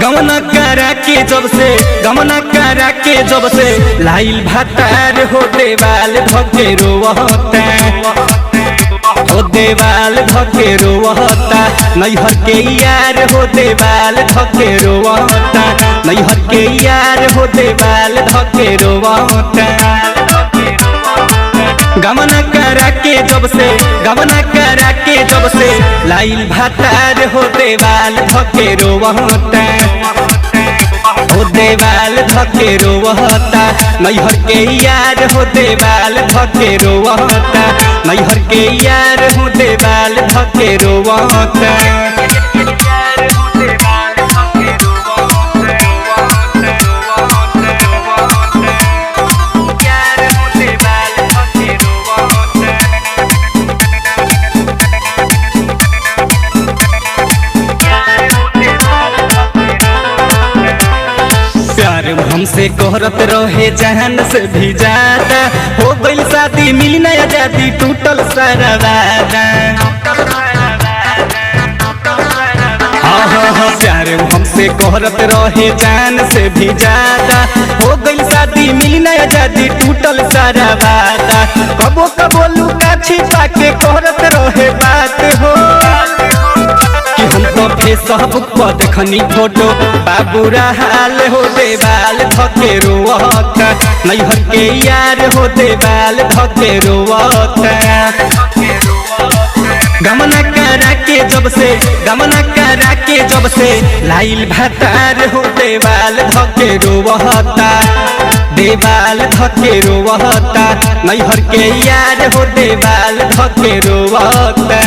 गमना करा के जब से लाइल भातार हो देवाल धके रोवता, हो देवाल धके रोवता। नैहर के यार हो देवाल धके रोवता, नैहर के यार हो देवाल धके रोवता। गमना करा के जब से लाइल भातार हो देवाल धके रोवता, हो देवाल धके रोवता। नैहर के यार हो देवाल धके रोवता, नैहर के यार हो देवाल धके रोवता। हमसे कहरत रहे जहान से भी ज्यादा, हो गइल शादी मिली ना आजादी टूटल सारा वादा। प्यार हमसे कहरत रहे जान से भी ज्यादा, हो गइल शादी मिली ना आजादी टूटल सारा वादा। कबो कबो लुका छिपा के कहरत रहे बात हो कि हम तो फेसबुक पर देखनी फोटो बाबूरा हाल हो देवाल धके रोवता। नैहर के यार हो देवाल धके रोवता। गमना करा के जब से लाइल भातार हो देवाल धके रोवता, देवाल धके रोवता। नैहर के यार हो देवाल धके रोवता।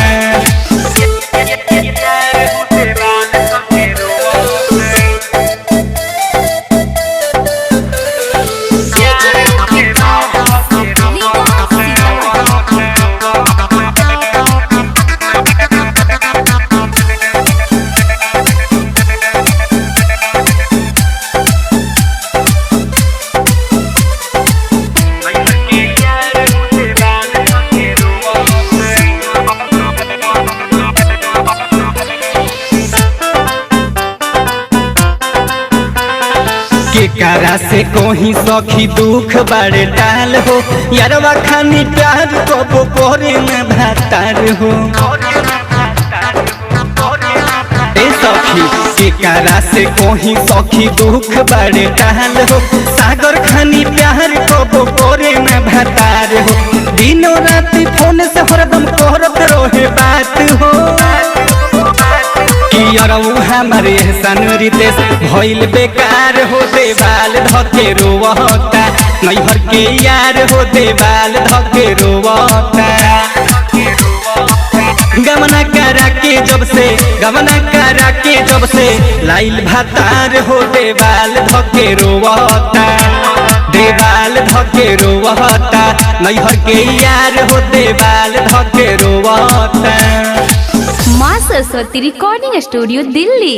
केकरा से कोही सखी दुख बड़े डाल हो, यारवा खानी प्यार कबो करे न भातार हो। ए सखी केकरा से कोही सखी दुख बड़े डाल हो, सागर खानी प्यार कबो करे न भातार हो। दिनों रात फोन से हरदम कहरत रहे बात हो कि अरऊ हमारे एहसान रितेश भइल बेकार हो देवाल धके रोवता। नैहर के यार हो देवाल धके रोवता। गमना करा के जब से लाइल भातार हो देवाल धके रोवता, देवाल धके रोवता। नैहर के यार हो देवाल धके रोवता। मां सरस्वती रिकॉर्डिंग स्टूडियो दिल्ली।